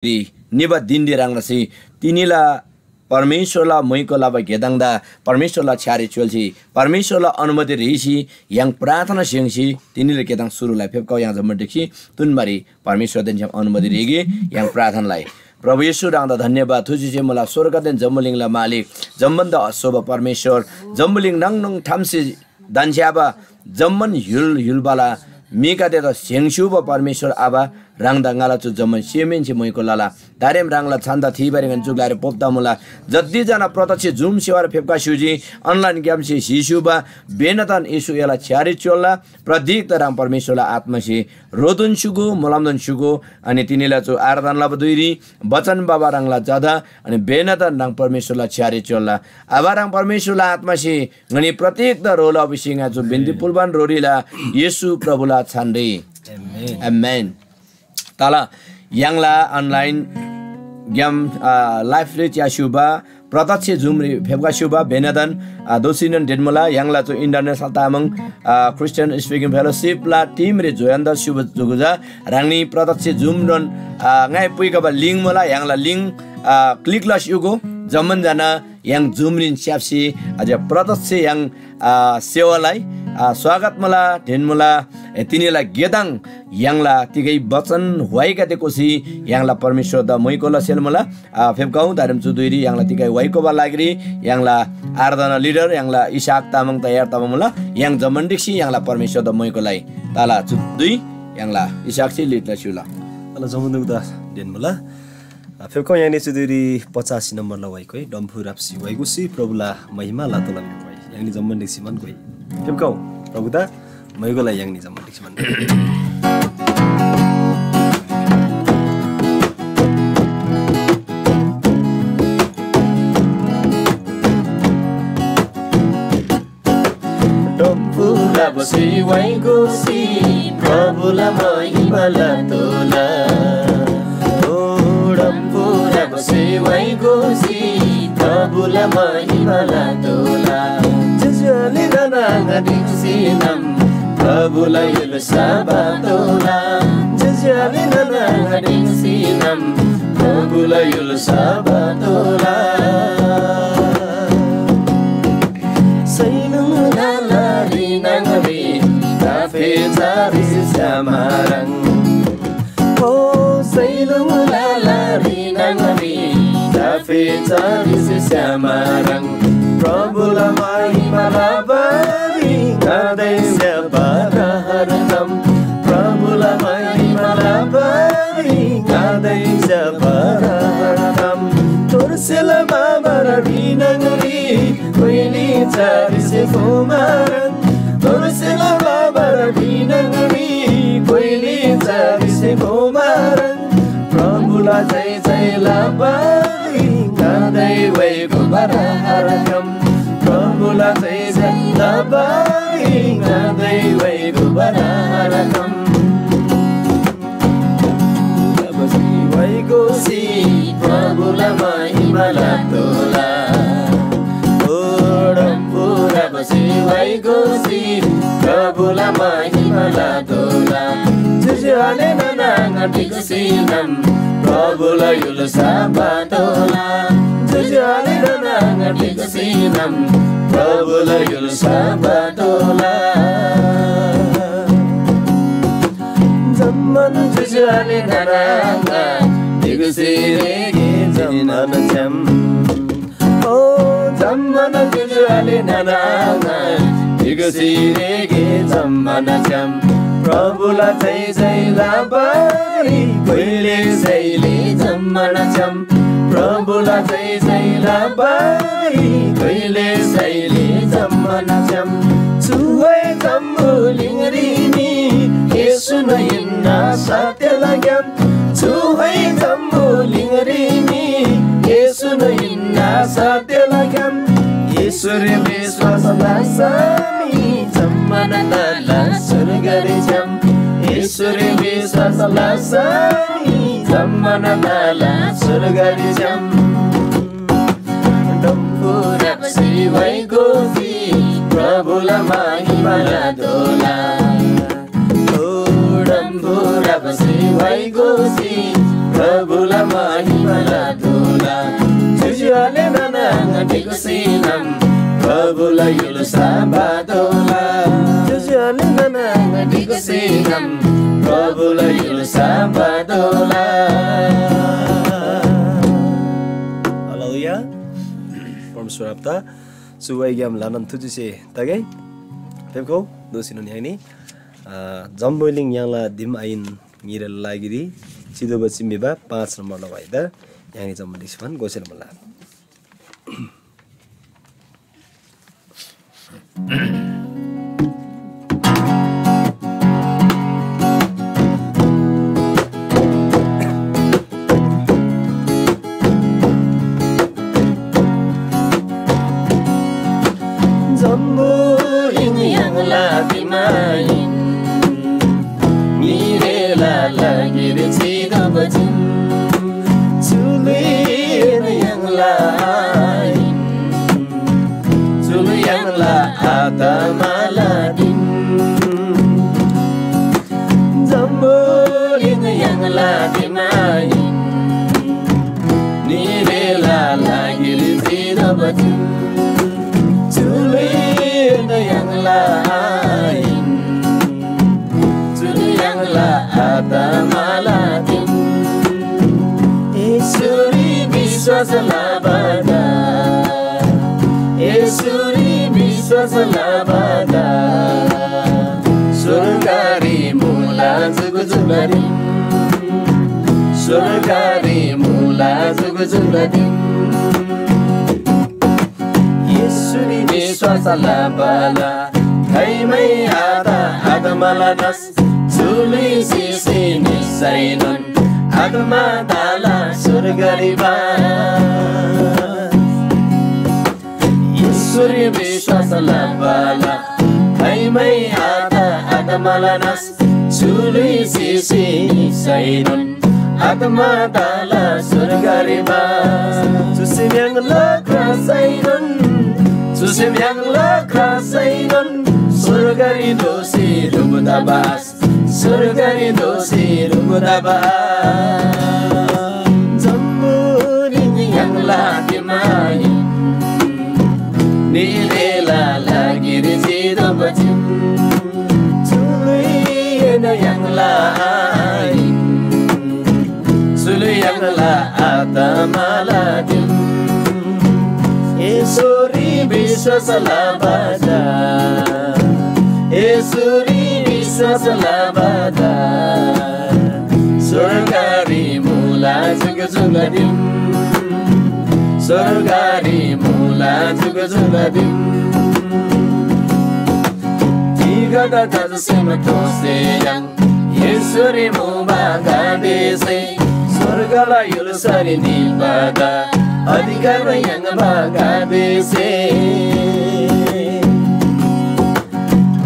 niba dindirangasi tinila परमेश्वरला मैकोला घेदांदा परमेश्वरला छारे चोल्सी परमेश्वरला अनुमति रहीसी yang प्रार्थना सिंगसी तिनीले केदां सुरुलाई फेपकाउ yang जमटेक्सी तुनबारी परमेश्वर देन अनुमति रेगी yang प्रार्थनालाई प्रभु येशू रांदा धन्यवाद तुझे मला स्वर्गदेन जम्बलिङला मालिक जम्बन्द अशोभ परमेश्वर जम्बलिङ नङ ठामसी दान्स्याबा जम्मन हिलबाला मिका देता सेंगशुब परमेश्वर आबा रांगदा गाला चु जम्मन सेमेन छे मयको लाला दारेम रांगला छान्दा थिबारेगन जुगलारे पोप्दा मुला जति जना प्रत्यक्ष जुम सेवा फेपका सुजी अनलाइन गेम से शिशुबा बेनतन येशू याला छ्यारी चोल्ला प्रदीक राम परमेश्वरला आत्मा से रोदन सुगो मलामदन सुगो अनि तिनीला चु आराधनला बदुइरी वचन बाबा रांगला जदा अनि बेनतन राम परमेश्वरला छ्यारी चोल्ला आबा राम परमेश्वरला आत्मा से अनि प्रत्येक द रोल अभिसिंगा चु बिन्दी पुलबान रोरीला येशू प्रभुला छान्डे आमेन तला यांगला अनलाइन गेम लाइफ रिच या शुभा प्रत्यक्ष जुमरी फेबका शुभा बेनदन दोसिनन डेनमला यांगला चो international Tamang Christian speaking fellowship ला टीम रे जोयन्दा शुभ जुगुजा रांगनी प्रत्यक्ष जुमरन ngai puika लिंक मला यांगला लिंक क्लिक लस युगो जमन जाना yang जुमरिन स्याप्सी अझ प्रत्यक्ष yang सेवालाई स्वागत मला ढेनमला तिनीला गेदाङ यांगला तिगै वचन हुवाइका देकोसी यांगला परमेश्वर द मैकोला सेलमला फेबकाउ दारम चुदुइरी यांगला तिगै वाइकोबा लागरी यांगला आराधना लिडर यांगला इसाक तामङ तयार तामङला yang जमन्डिक्सी यांगला परमेश्वर द मैकोलाई ताला चुदुइ यांगला इसाकसी लिडला सुला ताला जमन्डुदा ढेनमला फेबकाउ याने चुदुइरी 85 नम्बरला वाइको डम्फु राप्सी वाइगुसी प्रभुला महिमा लातोला वाइ यानी जमन्डिक्सी मन कोइ फेबकाउ प्रभुदा मैगोला यांगनी जमन्डिक्सी मन डम्फुला बसी वाइगुसी प्रभुला महिमा लातोला डम्फुला बसी वाइगुसी प्रभुला महिमा लातोला जजले नाना दिक्सिनम प्रभुला युल साबातोला जजले नाना दिक्सिनम प्रभुला युल साबातोला सैनु नालारी नंगरी काफे चारी सामारंग ओ सैनु नालारी नंगरी काफे चारी सामारंग प्रभुला महिमा लाबारी गादै सेबारा हरदम प्रभुला महिमा लाबारी गादै सेबारा हरदम तोरसेला बाबारा बिनगरी कोइली चारी से कुमारन तोरसेला बाबारा बिनगरी कोइली चारी से कुमारन प्रभुला जय जय लाबारी गादै वैको बारा हरदम प्रभुला जय जय लाबारी गादै वैको बारा हरदम बसी वैको सी प्रभुला महिमा लातोला डम्फुला बसी वैको सी प्रभुला महिमा लातोला जुजुले नाना दिक्सिनम प्रभुला युल साबातोला जुजुले नाना दिक्सिनम प्रभुला युल साबातोला जम्मन जुजुले नाना दिक्सिरेगे जम्मन छम ओ जम्मन जुजुले नाना दिक्सिरेगे जम्मन छम प्रभुला जय जय लाबारी कोइले जयले जम्मन छम प्रभुला जय जय लाबारी कोइले जयले जम्मन छम सुवै जम्बुलिङरिनी येशू नयन्ना सत्य लाग्यम सुवै जम्बुलिङरिनी येशू नयन्ना सत्य लाग्यम येशूरे विश्वास लासामी जम्मन ताला सुरगरे छम येशूरे विश्वास लासामी जम्मन ताला सुरगरे छम डम्फुरा बसी वैगोसी प्रभुला महिमा लातोला डम्फुरा बसी वैगोसी प्रभुलाई महिमा लातोला जुजुले ननाङ दिगो सिनम प्रभुलाई युल साबादोला जुजुले ननाङ दिगो सिनम प्रभुलाई युल साबादोला Haleluya. Permesor apta suwai gyam lanan tujise tagai. Tepko dosin ini jamboiling yang la dim ain ngira lagiri sido basi meba 5 nomor lawaida yang ini jamboiling siman gosel mala. Jamboiling yang la dimain ngira lagiri sido basi Sulin yang lain Sulu yang la ada maladin Jamboiling yang la dimain nirela lagi sido batu Sulin yang lain Sulu yang la ada maladin Isuri bisa selabada Isuri bisa selabada Surgari mula zugu-zuladim Surgari mula zugu-zuladim Isuri bisa selabada Hai mai ada malanas Suli sisi nisainon Adma dala surgari ba Isuri bisa selabada Hai mai ada malanas Suli sisi nisainon Adma dala surgari ba Susim yang lakrasainon Susim yang lakrasainon Surgari dosi rubudabas Surgari dosi rubudabas Jamboiling yang lagi main Nirela lagi risido bacim Suluin yang lain Sulu yang la ada maladim Isuri bisa selabada Isuri bisa selabada Surgari mula zugu-zuladim Surgari mula zugu-zuladim Tiga data sematose yang Isuri mubaga dese Surgala yulusari nibada Adhikar yang baga dese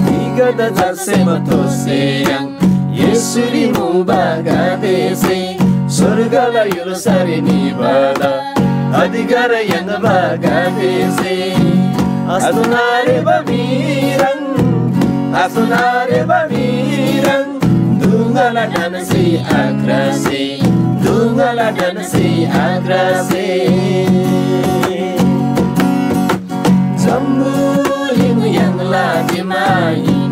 Tiga data sematose yang Yesuri mubaga dese Surgala yulusari nibada Adhikar yang baga dese Asunare bamirang Dungala danasi agrasi Dungala danasi agrasi Jamboiling yang lagi main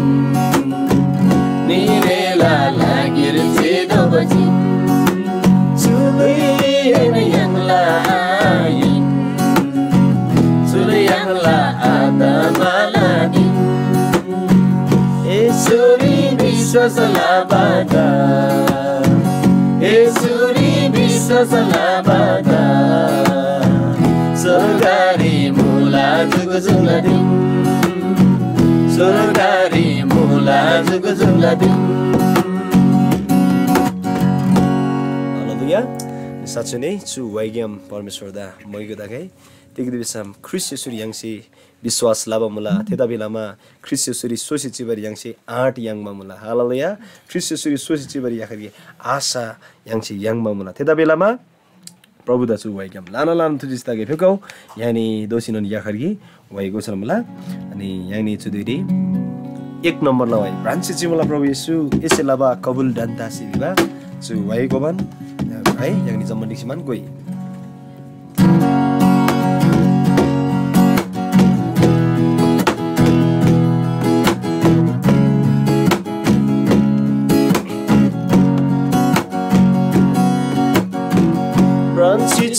Nirela lagi risido bacim Sulin yang lain Sulu yang la ada maladin Isuri bisa selabada Isuri bisa selabada Surgari mula zugu-zuladim Surgari mula zugu-zuladim Haleluya. Saat ini cu wagyam परमेश्वर दा मइगो दाgai तिगदिबिसम ख्रिस्ट यसुरी याङसी विश्वास लाबा मुला तेदा बेलामा ख्रिस्ट यसुरी सोसी चिबरी याङसी 8 याङमा मुला हालेलुया ख्रिस्ट यसुरी सोसी चिबरी याखरि आशा याङसी याङमा मुला तेदा बेलामा प्रभु दासु वाइगम लाना लाना तुजिस्तागे फेकौ यानी दोसिनन याखरि वाइगो छलमुला अनि यानी चुदिरी 1 नम्बर ला वाइ ब्रान्च चिमुला प्रभु येशू यसै लाबा कबुल दन्ता सिबा सु वाइगो बन है यानी जम्मन दिक्सिमान कोही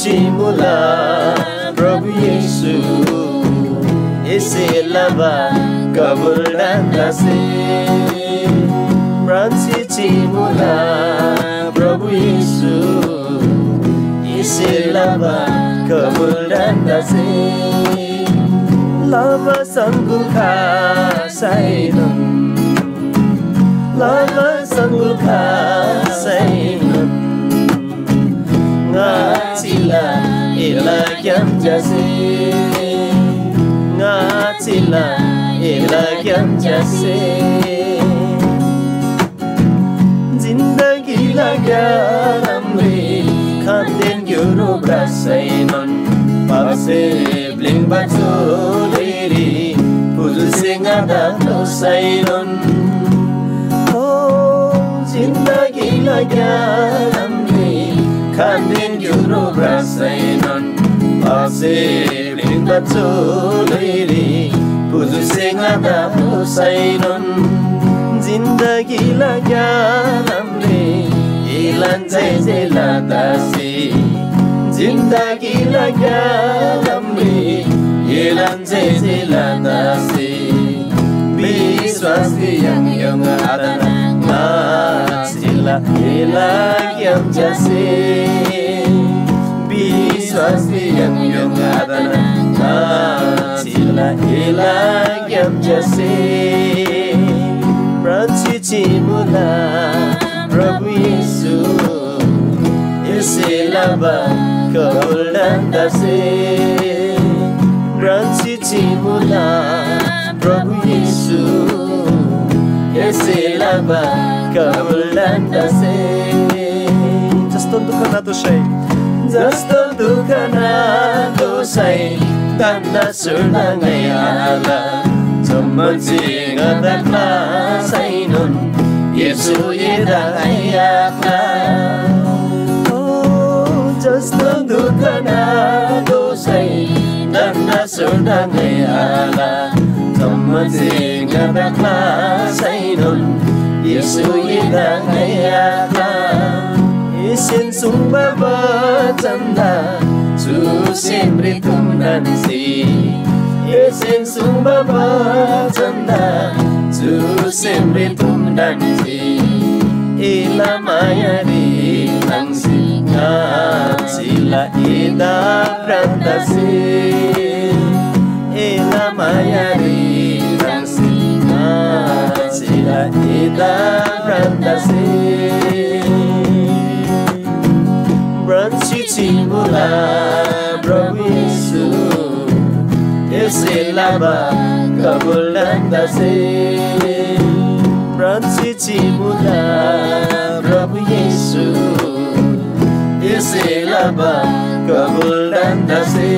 Mula Prabhu Yesu Ese lava kabul dan dasi Branci mula Prabhu Yesu Ese lava kabul dan dasi Lava sangguka sainun Lava sangguka sainun Ngatila ilagyam jase Ngatila ilagyam jase Zindagi lagya ramre Kanden gyuro brasainon Pase bling bacho liri Puzu singa daklo sainon Oh zindagi lagya ramre Kandin gyuro brasainon Pase bling bacho liri Puzu singa daklo sainon Zindagi lagya namre Ilan jai latasi Zindagi lagya namre Ilan jai latasi Biswas yang adana Sila ilagyam jase Biswas yang adana Sila ilagyam jase Branci mula Prabhu Yesu Ese lava kabul dan dasi Branci mula Prabhu Yesu Ese lava kabul dan dasi जस्तो दुःख नादोषै Jasto dukana dosai Tanda surnangai ala Jommaji ngadakla sainun Yesu idayakla Oh jasto dukana dosai Tanda surnangai ala Jommaji ngadakla sainun Yesu idayakla Isin sumba bacanda Su sempre tumnansi Isin sumba bacanda Su sempre tumnansi Ila mayari nangsi Sila ida prantasi Ila mayari nangsi Sila ida prantasi Branci mula Prabhu Yesu Ese lava kabul dan dasi Branci mula Prabhu Yesu Ese lava kabul dan dasi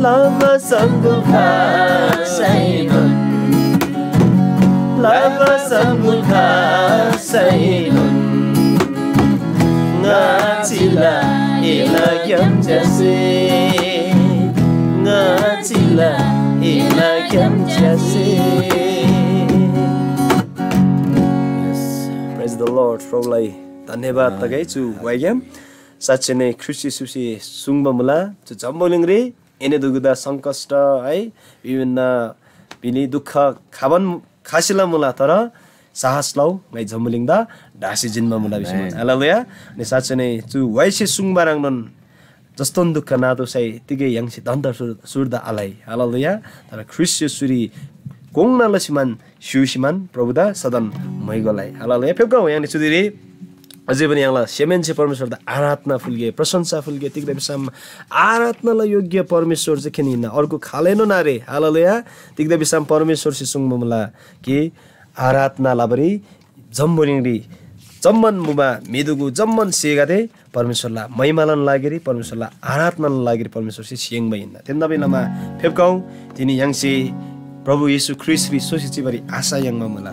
Lama sangguka sainun Lama sangguka sainun Ngatila ilagyam jase Ngatila ilagyam jase Praise the Lord प्रभुलाई धन्यवाद तगाइछु वाइग्याम साँच्चै नै ख्रिस्ट येशूसे सुङ्ब मुला जो जम्बोलिङ्ग्रे एने दुगुदा सङ्कष्ट है विभिन्न बिनि दुःख खाबन खासिला मुला तर साहस लाउ ngai जम्बोलिङ्दा ढासी जिनमा मुला बिसमा हालेलुया अनि साँच्चै नै चु वाइसे सुङबाराङ नन जस्तोन दुःख नादोसै तिगे याङसे दन्त सुर्दा आलाई हालेलुया तर ख्रिस्ट येशूरी कोंगना लसिमान शिवसिमान प्रभुदा सदन मैगलाई हालेलुया फेब्का यानी सुदिरी अझै पनि यहाँलाई सेमेन्से परमेश्वर द आराधना फुल्गे प्रशंसा फुल्गे तिग्दै बिसम आराधनालाई योग्य परमेश्वर चाहिँ खेनिन अर्को खालेनो नारे हालेलुया तिग्दै बिसम परमेश्वर से सुङमला कि आराधना लाबरी जम्बोरिङरी जम्मन मुबा मेदुगु जम्मन सेगादे परमेश्वरलाई महिमालन लागेरी परमेश्वरलाई आराधनान लागेरी परमेश्वर से सियङ भइन्न तेन्दा बेलामा फेब्काउ तिनी याङसे प्रभु येशू ख्रिस्ट रि सोसिचिबरी आशा याङमा मला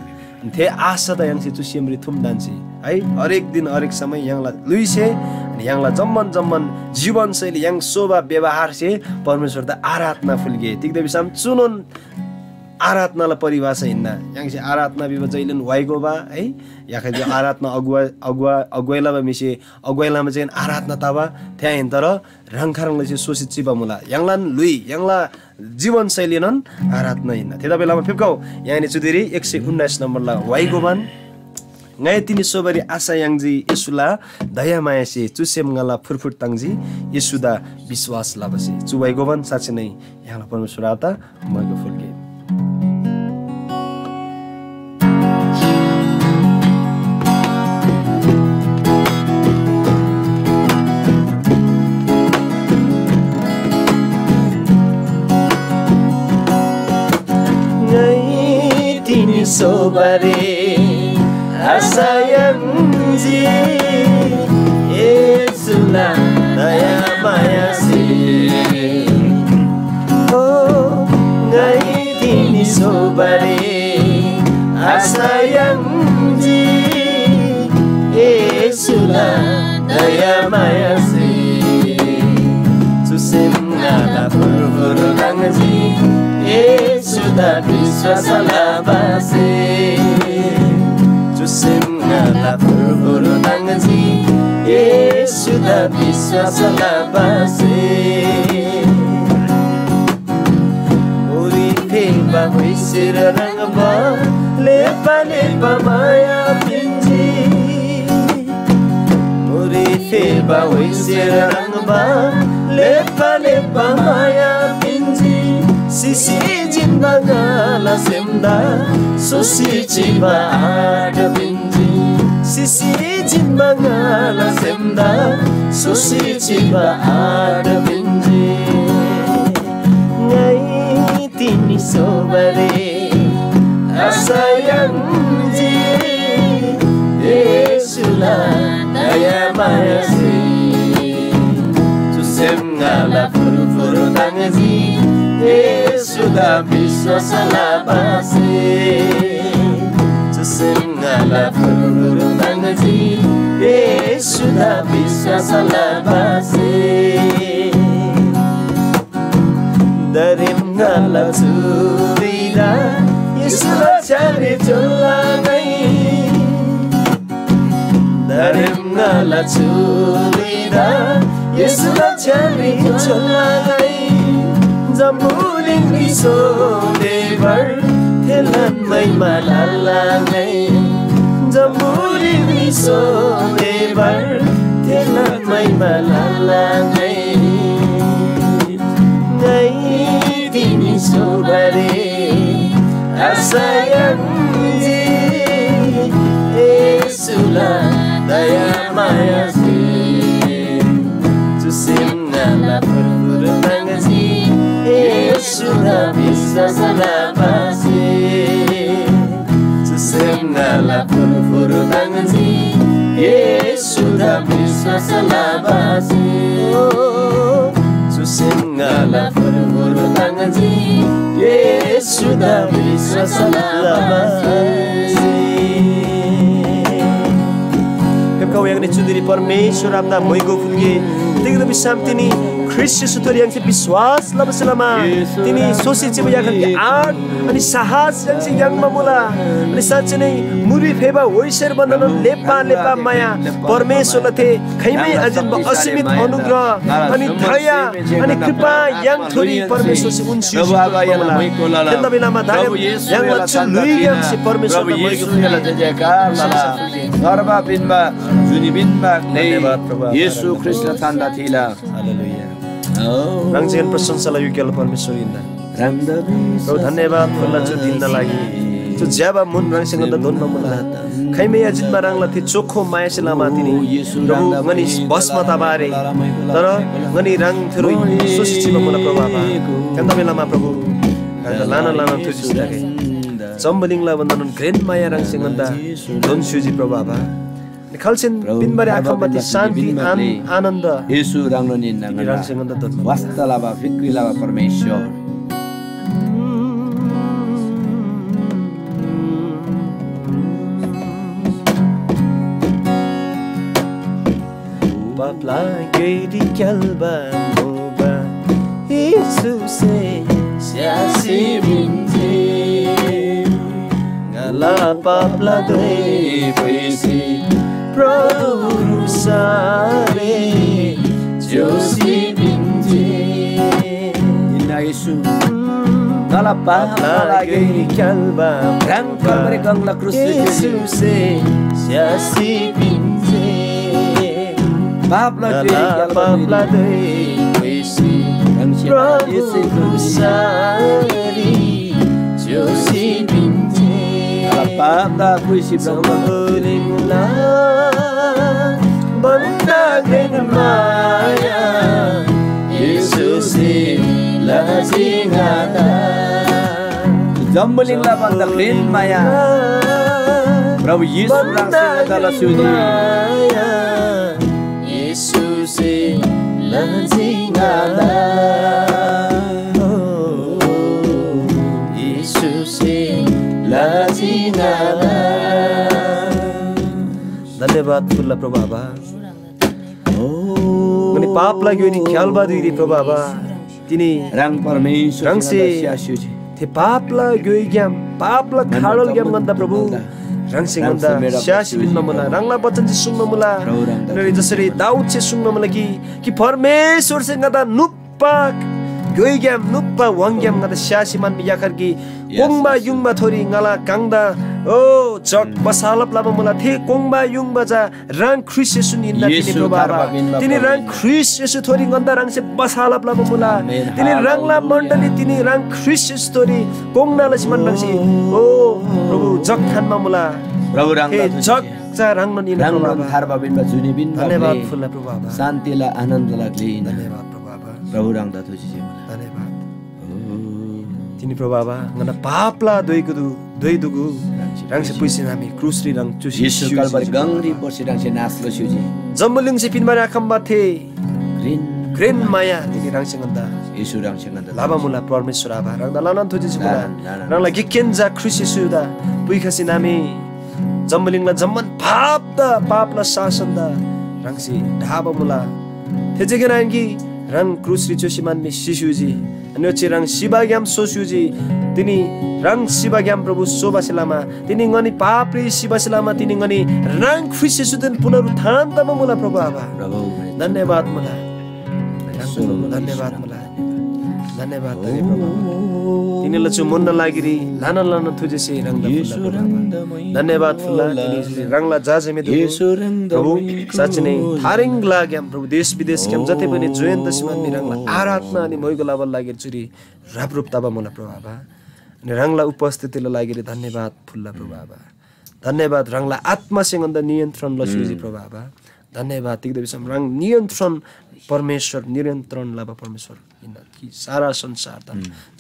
थे आशा त yang situ siamri thum dansi है हरेक दिन हरेक समय यहाँलाई लुइसे अनि यहाँलाई जम्मन जम्मन जीवनशैली yang शोभा व्यवहार से परमेश्वर त आराधना फुल्गे तिक्दै बिसाम चुनन आराधनालाई परिभाषा हिँड्न यहाँ चाहिँ आराधना बिब जैलन वाइगो बा है याखै जो आराधना अगुवाइला मिसे अगुवाइलामा चाहिँ आराधना ताबा त्यहाँ हिँड तर रङखारङले चाहिँ सोसित चिबा मुला यङलान लुई यङला जीवनशैली नन आराधना हिँड्न त्यता बेलामा फिप्काउ यहाँ चुदिरी 119 नम्बरला वाइगो बान ngai tini sobari asa yangji Yesula daya maya se chusem ngala furfur tangji Yesuda विश्वास लाबसे चुबाइ गोबन साच्चै नै यहाँलाई परमेश्वर आता मको फुल्के ngai tini sobari Asayangji Yesula daya maya si Oh ngai tini sobari Asayangji Yesula daya maya si Susim ngala puru tangji Yesuda biswasa labasi Susim ngala puru tangji Yesuda biswasa labasi Uri peba huisira rangba Lepa lepa maya pinji Uri peba huisira rangba Lepa lepa maya pinji Sisi jimbangala semda Susi chiba ada binji Sisi jimbangala semda Susi chiba ada binji Ngai tini sobare Asayangji Yesula daya maya si Susem ngala furu tangji Yesuda biswasa labasi Susem ngala furu tangji Yesuda biswasa labasi Darim ngala turida Yesuda cari tulangai Darim ngala turida Yesuda cari tulangai Zambuling iso devar Telan may malalangay Zambuling iso devar Telan may malalangay Ngay tini sobare Asayangji Yesula daya maya si Susim ngala puru tangji Yesuda biswasa labasi Susem ngala puru tangji Yesuda biswasa labasi Susem ngala puru tangji Yesuda biswasa labasi Kau yang dicudiri परमेश्वर आपदा मइगो फुल्के तिगदम शान्तिनी ख्रिस्ट सुतरी yang विश्वास लब selama तिनी सोसी चिब याखन के आट अनि साहस yang mamula अनि साँच्चै नै मुरी फेबा होइसर बन्दन लेपा लेपा माया परमेश्वर थे खैमै अजिन असीमित अनुग्रह अनि दया अनि कृपा yang थोरी परमेश्वर से उन्सी त्यता बेलामा दाम yang लक्ष्य लुइ yang से परमेश्वर मइगो फुल्के जयकार लाला सर्वा बिनमा जुनी बिनमा नै येशू ख्रिस्ट थान्दा थिला हालेलुया रंगजन प्रशंसालाई योग्य परमेश्वर इन्दा प्रभु धन्यवाद फुल्लाछु दिनका लागि जो ज्याबा मुन रंगसँग द धुन नमुला खैमे अजितमा रंगला थि चोखो मायासिलामा तिनी प्रभु ngani basmata बारे तर ngani रंग थरो सोसिचिमा मुला प्रभाव त्यता बेलामा प्रभु लाना लाना थुजिसके जम्बलिङला वन्दन ग्रेन माया रंगसँग द धुन सुजी प्रभाव खालसिन बिनबारे आँखामाथि शान्ति आनन्द येशू राङ्नो निन्ना रंगसँग द धुन वास्तलाबा फिक्रिलाबा परमेश्वर Plageri kalba moba Yesus'e siyasi binti Ngala papla doy paisi Prabhu krusare Josi binti Inna Yesus ngala Plageri kalba Rang Kalvari gangla krus Yesus'e siyasi binti Papla doy paisi Prabhu krusare Josi binti Papla kuisi Sambulimula Bantagin maya Yesusi lazingada Jambuling labang daklin maya Prabhu Yesus rang singada suji Yesusi lazingada Yesusi lazingada धन्यवाद तुला प्रभु आबा मने पाप लाग्यो नि ख्याल बादी रे प्रभु आबा तिनी rang परमेश्वर रंग से स्यासुजी थे पाप लाग्यो ज्ञान पाप ला खाडल ज्ञान गन्दा प्रभु रंग से गन्दा स्यासी बिन्न मला रंगला वचन चाहिँ सुन्न मला र जसरी दाउद चाहिँ सुन्न मला कि परमेश्वर से गन्दा नुप्पा Goi gam nupa wang gam ngada syasi man biyakar ki kongba yungba thori ngala kangda oh jok basalap lama mula the kongba yungba ja rang Christ Yesu ninda tini probaba tini rang Christ Yesu thori nganda rang se basalap lama mula tini rang la mandali tini rang Christ Yesu thori kongna la siman rang si oh Prabhu jok khan ma mula Prabhu rang he jok ja rang non ina rang harba bin ba juni bin ba धन्यवाद फुल्ला probaba शान्ति ला आनन्द लाग्ले धन्यवाद probaba प्रभु रang da thuji je धन्यवाद तिनी प्रभावा ngana papla doidugu rang se puisi nami krusri rang chusi Yesus kalbar gangri porsi rang se naslo suji jambuling se pinbara khamba the green maya tini rang se nganda Yesus rang se nganda laba mula परमेश्वर आभा rang dalanan thuji sula rang la gikenja krusi suda pui khasi nami jambuling la jamman papla sasanda rang se dhaba mula thejege rangi rang krusri chusi man mi sisuji अनि रंग शिवाग्याम सोसुजी तिनी रंग शिवाग्याम प्रभु सोबासिलामा तिनी ngani पापरी शिवासिलामा तिनी ngani रंग ख्रिस्ट सुदन पुनरुत्थान तम मुला प्रभु आभा धन्यवाद मुला धन्यवाद मुला धन्यवाद तगे प्रभु तिनी लचु मन लागिरी लान थुजेसे रंग धन्यवाद फुला तिनी रंगला जाजमे दु प्रभु सच नै थारिङ लाग्याम प्रभु देश विदेश क्याम जति पनि जोयन्त सिमान mi रंगला आराधना अनि मोइको लाभल लागेर चुरी रापरुप तब मुला प्रभु आभा अनि रंगला उपस्थितिले लागेर धन्यवाद फुल्ला प्रभु आभा धन्यवाद रंगला आत्मासँग अन्द नियन्त्रण लसुजी प्रभु आभा धन्यवाद तिगदे विषम रंग नियन्त्रण परमेश्वर नियन्त्रण लाभा परमेश्वर कि सारा संसार त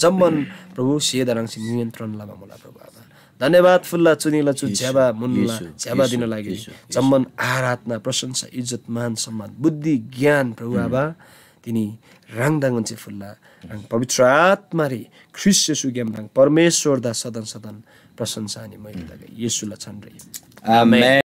जम्मन प्रभु सेदा रंगसी नियन्त्रण लाभा मुला प्रभु आभा धन्यवाद फुल्ला चुनिला चु ज्याबा मुन्ला ज्याबा दिन लागि जम्मन आराधना प्रशंसा इज्जत मान सम्मान बुद्धि ज्ञान प्रभु आभा तिनी रंगदांगन चाहिँ फुल्ला रंग पवित्र आत्मा रे ख्रिस्ट येशू गेम रंग परमेश्वर दा सदन प्रशंसा अनि महिमा लागि येशूला छन् रे आमेन।